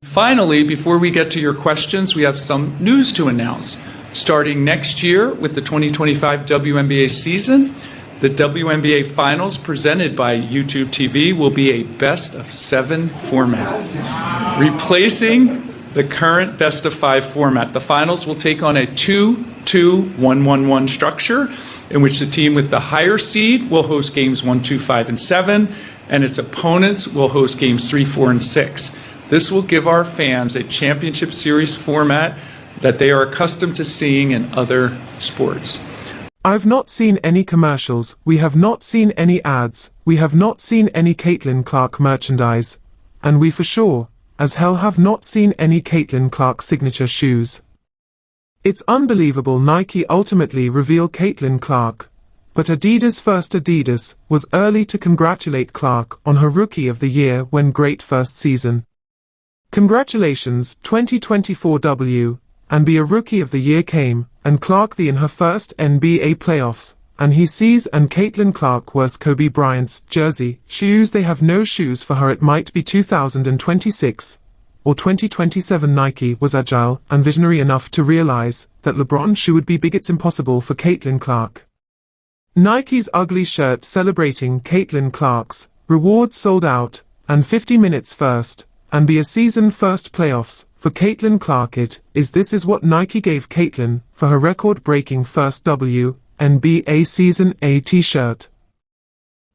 Finally, before we get to your questions, we have some news to announce. Starting next year with the 2025 WNBA season, the WNBA Finals presented by YouTube TV will be a best-of-7 format, replacing the current best-of-5 format. The Finals will take on a 2-2-1-1-1 structure in which the team with the higher seed will host games 1, 2, 5, and 7, and its opponents will host games 3, 4, and 6. This will give our fans a championship series format that they are accustomed to seeing in other sports. I've not seen any commercials, we have not seen any ads, we have not seen any Caitlin Clark merchandise, and we for sure, as hell have not seen any Caitlin Clark signature shoes. It's unbelievable Nike ultimately revealed Caitlin Clark, but Adidas first Adidas was early to congratulate Clark on her Rookie of the Year when great first season. Congratulations 2024 WNBA Rookie of the Year came, and Clark in her first NBA playoffs, and he sees and Caitlin Clark wears Kobe Bryant's jersey, shoes they have no shoes for her it might be 2026, or 2027 Nike was agile and visionary enough to realize that LeBron's shoe would be big it's impossible for Caitlin Clark. Nike's ugly shirt celebrating Caitlin Clark's rewards sold out, and 50 minutes first, and be a season first playoffs for Caitlin Clark. This is what Nike gave Caitlin for her record-breaking first WNBA season A t-shirt.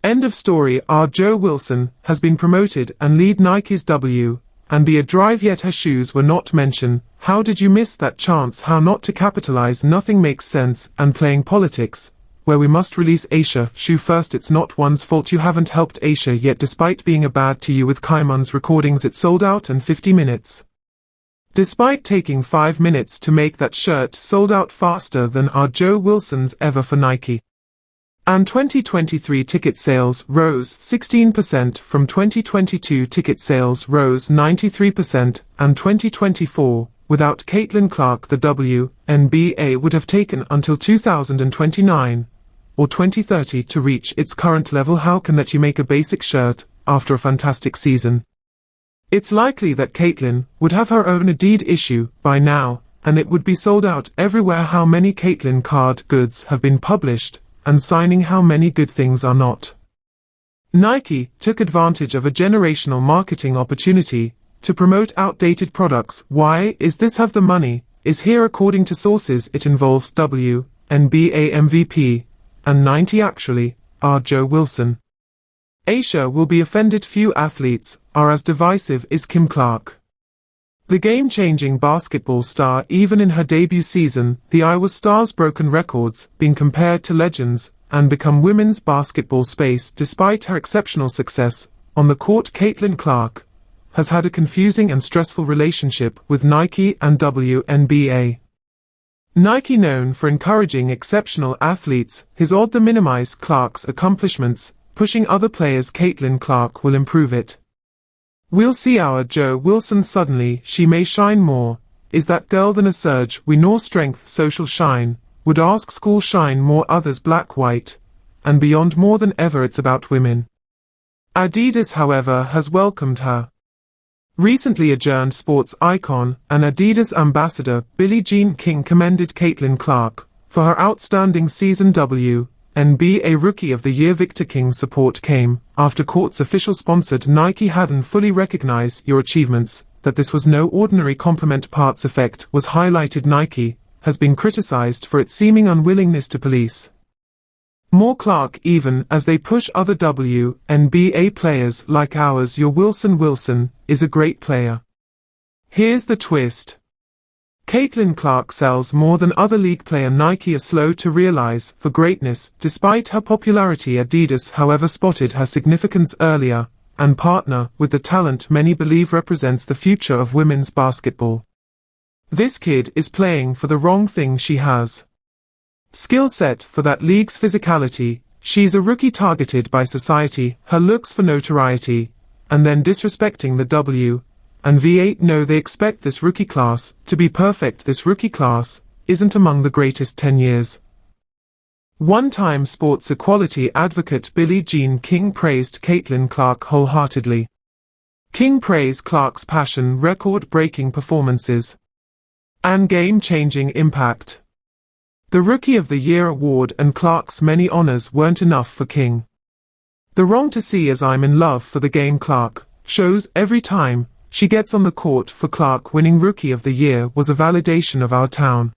End of story. Our Joe Wilson has been promoted and lead Nike's WNBA drive, yet her shoes were not mentioned. How did you miss that chance? How not to capitalize? Nothing makes sense. And playing politics, where we must release Aisha shoe first. It's not one's fault you haven't helped Aisha yet, despite being a bad to you with Kaiman's recordings. It sold out in 50 minutes. Despite taking 5 minutes to make that shirt, sold out faster than our Joe Wilson's ever for Nike. And 2023 ticket sales rose 16% from 2022 ticket sales rose 93%, and 2024, without Caitlin Clark the WNBA would have taken until 2029. Or 2030 to reach its current level. How can that you make a basic shirt after a fantastic season? It's likely that Caitlin would have her own Adidas issue by now, and it would be sold out everywhere. How many Caitlin card goods have been published, and signing how many good things are not? Nike took advantage of a generational marketing opportunity to promote outdated products. Why is this? Have the money is here according to sources. It involves WNBA MVP, and 90 actually, are Joe Wilson. Aisha will be offended. Few athletes are as divisive as Kim Clark. The game-changing basketball star. Even in her debut season, the Iowa Stars broken records, being compared to legends, and become women's basketball space. Despite her exceptional success on the court, Caitlin Clark has had a confusing and stressful relationship with Nike and WNBA. Nike, known for encouraging exceptional athletes, is odd to minimize Clark's accomplishments, pushing other players. Caitlin Clark will improve it. We'll see our Joe Wilson suddenly, she may shine more. Is that girl than a surge? We know strength, social shine, would ask school shine more, others black, white, and beyond. More than ever it's about women. Adidas, however, has welcomed her. Recently adjourned sports icon and Adidas ambassador Billie Jean King commended Caitlin Clark for her outstanding season. WNBA Rookie of the Year. Victor King's support came after court's official sponsored Nike hadn't fully recognized your achievements, that this was no ordinary compliment. Parts effect was highlighted. Nike has been criticized for its seeming unwillingness to police more Clark, even as they push other WNBA players like ours. Your Wilson is a great player. Here's the twist. Caitlin Clark sells more than other league player. Nike are slow to realize for greatness. Despite her popularity, Adidas however spotted her significance earlier, and partner with the talent many believe represents the future of women's basketball. This kid is playing for the wrong thing. She has skill set for that league's physicality. She's a rookie targeted by society, her looks for notoriety, and then disrespecting the WNBA. No, they expect this rookie class to be perfect. This rookie class isn't among the greatest 10 years. One-time sports equality advocate Billie Jean King praised Caitlin Clark wholeheartedly. King praised Clark's passion, record-breaking performances, and game-changing impact. The Rookie of the Year award and Clark's many honors weren't enough for King. The wrong to see as I'm in love for the game Clark shows every time she gets on the court. For Clark, winning Rookie of the Year was a validation of our town.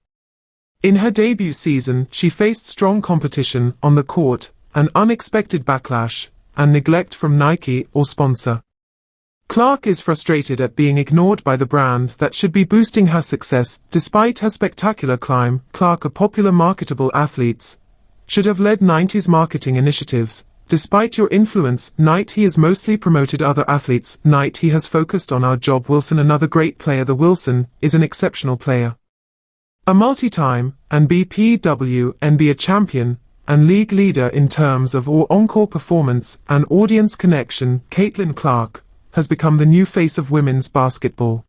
In her debut season, she faced strong competition on the court, an unexpected backlash, and neglect from Nike or sponsor. Clark is frustrated at being ignored by the brand that should be boosting her success. Despite her spectacular climb, Clark, a popular marketable athlete, should have led 90s marketing initiatives. Despite your influence, Knight, he has mostly promoted other athletes. Knight, he has focused on our job. Wilson, another great player. The Wilson is an exceptional player. A multi-time and BPWNBA champion and league leader in terms of encore performance and audience connection. Caitlin Clark has become the new face of women's basketball.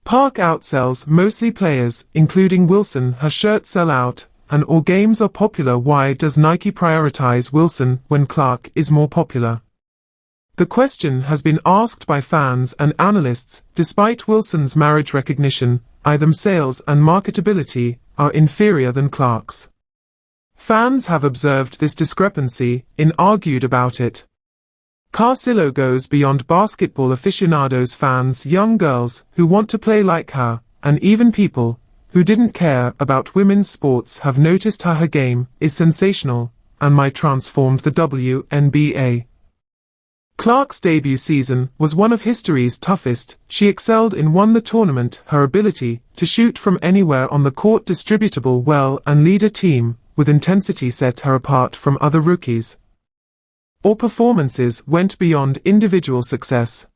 Park outsells mostly players, including Wilson. Her shirts sell out, and all games are popular. Why does Nike prioritize Wilson when Clark is more popular? The question has been asked by fans and analysts. Despite Wilson's marriage recognition, item sales and marketability are inferior than Clark's. Fans have observed this discrepancy and argued about it. Carcillo goes beyond basketball aficionados, fans, young girls who want to play like her, and even people who didn't care about women's sports have noticed her game is sensational and might transform the WNBA. Clark's debut season was one of history's toughest. She excelled and won the tournament. Her ability to shoot from anywhere on the court, distributable well, and lead a team with intensity set her apart from other rookies. All performances went beyond individual success.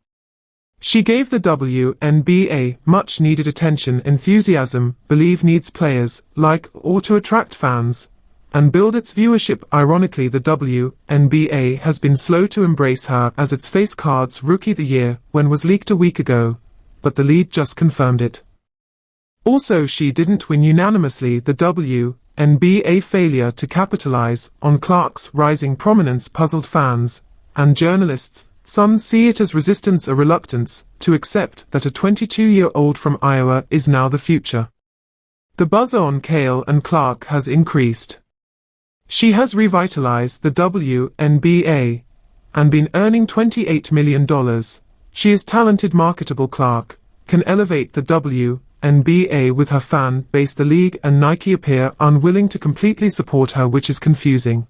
She gave the WNBA much needed attention, enthusiasm, believe needs players like or to attract fans and build its viewership. Ironically, the WNBA has been slow to embrace her as its face card's Rookie of the Year when was leaked a week ago, but the lead just confirmed it. Also, she didn't win unanimously. The WNBA failure to capitalize on Clark's rising prominence puzzled fans and journalists. Some see it as resistance, a reluctance to accept that a 22-year-old from Iowa is now the future. The buzz on Cale and Clark has increased. She has revitalized the WNBA and been earning $28 million. She is talented, marketable. Clark can elevate the WNBA with her fan base. The league and Nike appear unwilling to completely support her, which is confusing.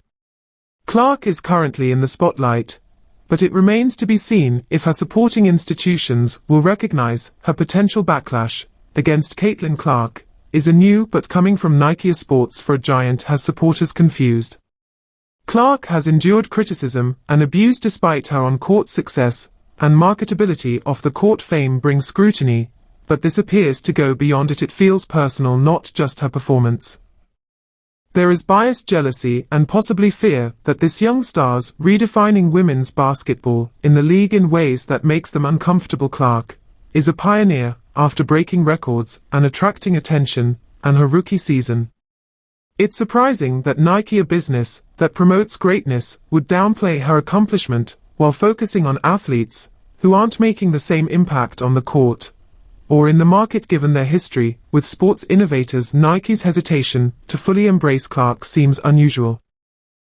Clark is currently in the spotlight, but it remains to be seen if her supporting institutions will recognize her potential. Backlash against Caitlin Clark is a new but coming from Nike. Sports for a giant has supporters confused. Clark has endured criticism and abuse despite her on-court success, and marketability. Off the court fame brings scrutiny, but this appears to go beyond it. It feels personal, not just her performance. There is bias, jealousy, and possibly fear that this young star's redefining women's basketball in the league in ways that makes them uncomfortable. Clark is a pioneer after breaking records and attracting attention and her rookie season. It's surprising that Nike, a business that promotes greatness, would downplay her accomplishment while focusing on athletes who aren't making the same impact on the court or in the market. Given their history with sports innovators, Nike's hesitation to fully embrace Clark seems unusual.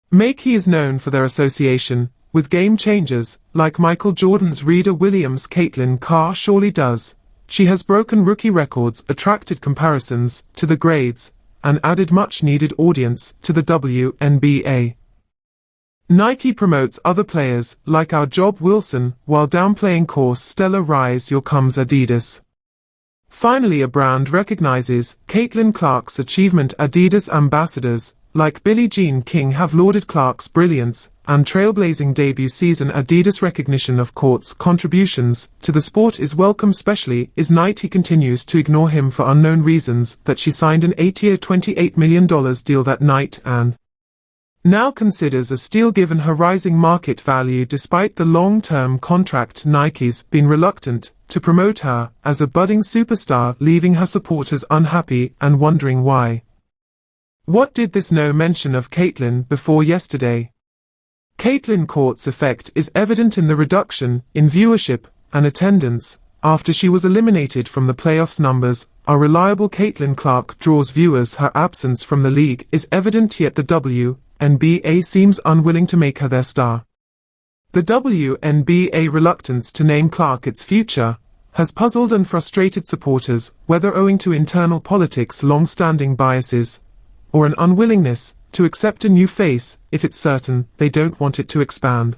Nike is known for their association with game changers like Michael Jordan's Rita Williams. Caitlin Clark surely does. She has broken rookie records, attracted comparisons to the grades, and added much needed audience to the WNBA. Nike promotes other players like our job Wilson while downplaying course Stella Rise. Here comes Adidas. Finally, a brand recognizes Caitlin Clark's achievement. Adidas ambassadors like Billie Jean King have lauded Clark's brilliance and trailblazing debut season. Adidas' recognition of Court's contributions to the sport is welcome, especially as Nike continues to ignore him for unknown reasons. That she signed an 8-year $28 million deal that night and now considers a steal given her rising market value. Despite the long-term contract, Nike's been reluctant to promote her as a budding superstar, leaving her supporters unhappy and wondering why. What did this no mention of Caitlin before yesterday? Caitlin Court's effect is evident in the reduction in viewership and attendance, after she was eliminated from the playoffs. Numbers are reliable. Caitlin Clark draws viewers. Her absence from the league is evident, yet the WNBA seems unwilling to make her their star. The WNBA reluctance to name Clark its future has puzzled and frustrated supporters, whether owing to internal politics, long-standing biases, or an unwillingness to accept a new face if it's certain they don't want it to expand.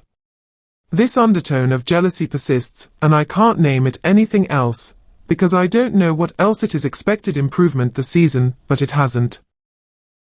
This undertone of jealousy persists, and I can't name it anything else, because I don't know what else it is. Expected improvement this season, but it hasn't.